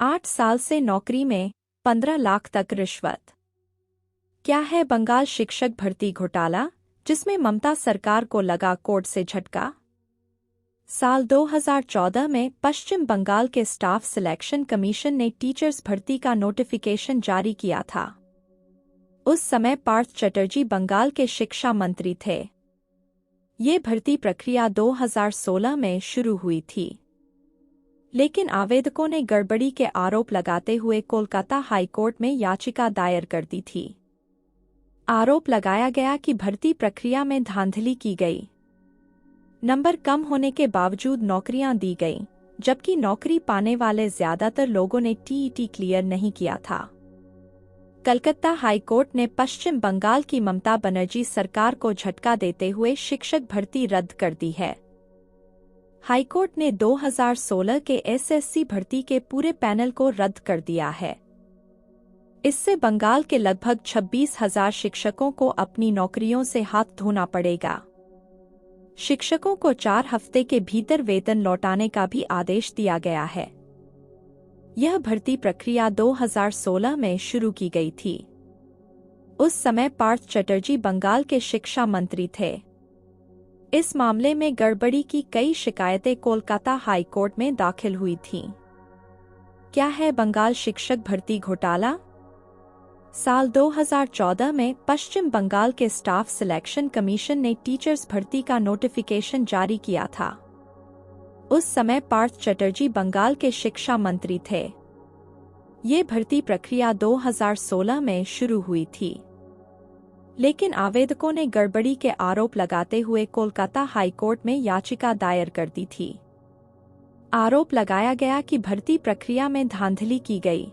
8 साल से नौकरी में 15 लाख तक रिश्वत। क्या है बंगाल शिक्षक भर्ती घोटाला, जिसमें ममता सरकार को लगा कोर्ट से झटका। साल 2014 में पश्चिम बंगाल के स्टाफ सिलेक्शन कमीशन ने टीचर्स भर्ती का नोटिफिकेशन जारी किया था। उस समय पार्थ चटर्जी बंगाल के शिक्षा मंत्री थे। ये भर्ती प्रक्रिया 2016 में शुरू हुई थी, लेकिन आवेदकों ने गड़बड़ी के आरोप लगाते हुए कोलकाता हाईकोर्ट में याचिका दायर कर दी थी। आरोप लगाया गया कि भर्ती प्रक्रिया में धांधली की गई। नंबर कम होने के बावजूद नौकरियां दी गईं, जबकि नौकरी पाने वाले ज्यादातर लोगों ने टीईटी क्लियर नहीं किया था। कलकत्ता हाईकोर्ट ने पश्चिम बंगाल की ममता बनर्जी सरकार को झटका देते हुए शिक्षक भर्ती रद्द कर दी है। हाईकोर्ट ने 2016 के एसएससी भर्ती के पूरे पैनल को रद्द कर दिया है। इससे बंगाल के लगभग 26,000 शिक्षकों को अपनी नौकरियों से हाथ धोना पड़ेगा। शिक्षकों को 4 हफ्ते के भीतर वेतन लौटाने का भी आदेश दिया गया है। यह भर्ती प्रक्रिया 2016 में शुरू की गई थी। उस समय पार्थ चटर्जी बंगाल के शिक्षा मंत्री थे। इस मामले में गड़बड़ी की कई शिकायतें कोलकाता हाई कोर्ट में दाखिल हुई थीं। क्या है बंगाल शिक्षक भर्ती घोटाला। साल 2014 में पश्चिम बंगाल के स्टाफ सिलेक्शन कमीशन ने टीचर्स भर्ती का नोटिफिकेशन जारी किया था। उस समय पार्थ चटर्जी बंगाल के शिक्षा मंत्री थे। ये भर्ती प्रक्रिया 2016 में शुरू हुई थी, लेकिन आवेदकों ने गड़बड़ी के आरोप लगाते हुए कोलकाता हाईकोर्ट में याचिका दायर कर दी थी। आरोप लगाया गया कि भर्ती प्रक्रिया में धांधली की गई।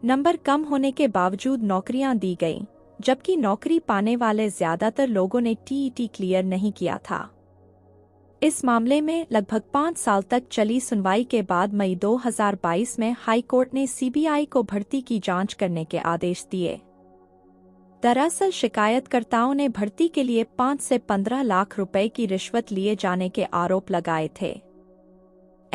नंबर कम होने के बावजूद नौकरियां दी गईं, जबकि नौकरी पाने वाले ज्यादातर लोगों ने टीईटी क्लियर नहीं किया था। इस मामले में लगभग 5 साल तक चली सुनवाई के बाद मई 2022 में हाई कोर्ट ने सीबीआई को भर्ती की जांच करने के आदेश दिए। दरअसल शिकायतकर्ताओं ने भर्ती के लिए 5 से 15 लाख रुपए की रिश्वत लिए जाने के आरोप लगाए थे।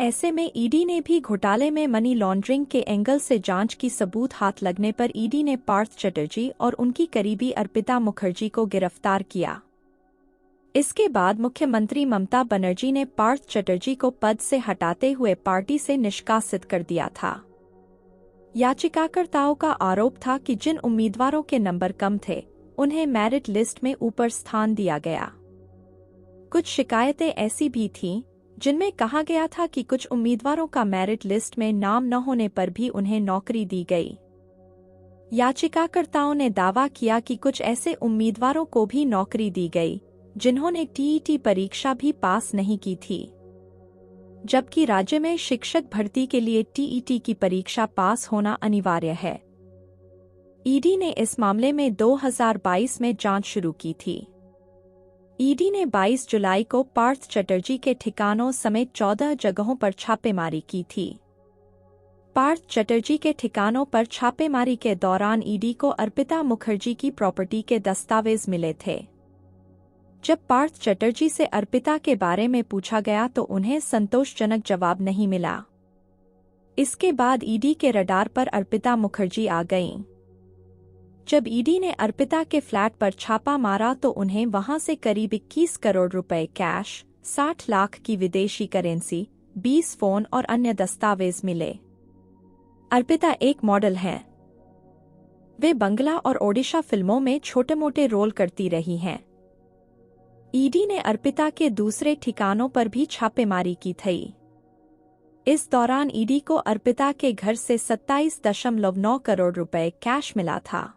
ऐसे में ईडी ने भी घोटाले में मनी लॉन्ड्रिंग के एंगल से जांच की सबूत हाथ लगने पर ईडी ने पार्थ चटर्जी और उनकी करीबी अर्पिता मुखर्जी को गिरफ्तार किया। इसके बाद मुख्यमंत्री ममता बनर्जी ने पार्थ चटर्जी को पद से हटाते हुए पार्टी से निष्कासित कर दिया था। याचिकाकर्ताओं का आरोप था कि जिन उम्मीदवारों के नंबर कम थे, उन्हें मेरिट लिस्ट में ऊपर स्थान दिया गया। कुछ शिकायतें ऐसी भी थीं, जिनमें कहा गया था कि कुछ उम्मीदवारों का मेरिट लिस्ट में नाम न होने पर भी उन्हें नौकरी दी गई। याचिकाकर्ताओं ने दावा किया कि कुछ ऐसे उम्मीदवारों को भी नौकरी दी गई जिन्होंने टीईटी परीक्षा भी पास नहीं की थी, जबकि राज्य में शिक्षक भर्ती के लिए टीईटी की परीक्षा पास होना अनिवार्य है। ईडी ने इस मामले में 2022 में जांच शुरू की थी। ईडी ने 22 जुलाई को पार्थ चटर्जी के ठिकानों समेत 14 जगहों पर छापेमारी की थी। पार्थ चटर्जी के ठिकानों पर छापेमारी के दौरान ईडी को अर्पिता मुखर्जी की प्रॉपर्टी के दस्तावेज मिले थे। जब पार्थ चटर्जी से अर्पिता के बारे में पूछा गया तो उन्हें संतोषजनक जवाब नहीं मिला। इसके बाद ईडी के रडार पर अर्पिता मुखर्जी आ गईं। जब ईडी ने अर्पिता के फ्लैट पर छापा मारा तो उन्हें वहां से करीब 21 करोड़ रुपए कैश, 60 लाख की विदेशी करेंसी, 20 फोन और अन्य दस्तावेज मिले। अर्पिता एक मॉडल हैं। वे बंगला और ओडिशा फिल्मों में छोटे-मोटे रोल करती रही हैं। ईडी ने अर्पिता के दूसरे ठिकानों पर भी छापेमारी की थी। इस दौरान ईडी को अर्पिता के घर से 27.9 करोड़ रुपए कैश मिला था।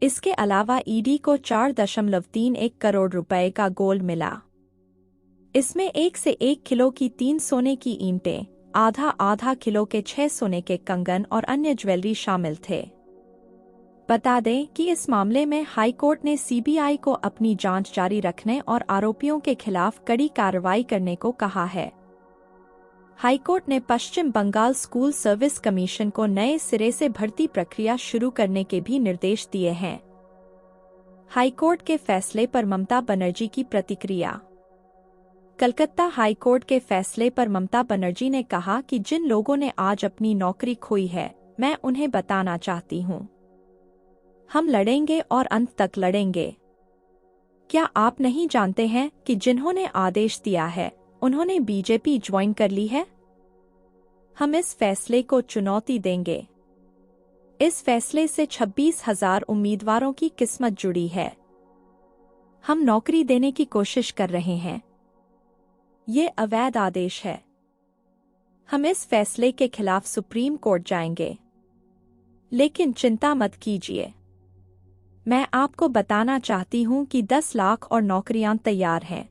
इसके अलावा ईडी को 4.31 करोड़ रुपए का गोल्ड मिला। इसमें 1 से 1 किलो की 3 सोने की ईंटें, आधा किलो के 6 सोने के कंगन और अन्य ज्वेलरी शामिल थे। बता दें कि इस मामले में हाई कोर्ट ने सीबीआई को अपनी जांच जारी रखने और आरोपियों के खिलाफ कड़ी कार्रवाई करने को कहा है। हाई कोर्ट ने पश्चिम बंगाल स्कूल सर्विस कमीशन को नए सिरे से भर्ती प्रक्रिया शुरू करने के भी निर्देश दिए हैं। हाई कोर्ट के फैसले पर ममता बनर्जी की प्रतिक्रिया। कलकत्ता हाईकोर्ट के फैसले पर ममता बनर्जी ने कहा कि जिन लोगों ने आज अपनी नौकरी खोई है, मैं उन्हें बताना चाहती हूँ, हम लड़ेंगे और अंत तक लड़ेंगे। क्या आप नहीं जानते हैं कि जिन्होंने आदेश दिया है उन्होंने बीजेपी ज्वाइन कर ली है? हम इस फैसले को चुनौती देंगे। इस फैसले से 26,000 उम्मीदवारों की किस्मत जुड़ी है। हम नौकरी देने की कोशिश कर रहे हैं। ये अवैध आदेश है। हम इस फैसले के खिलाफ सुप्रीम कोर्ट जाएंगे। लेकिन चिंता मत कीजिए, मैं आपको बताना चाहती हूं कि 10 लाख और नौकरियां तैयार हैं।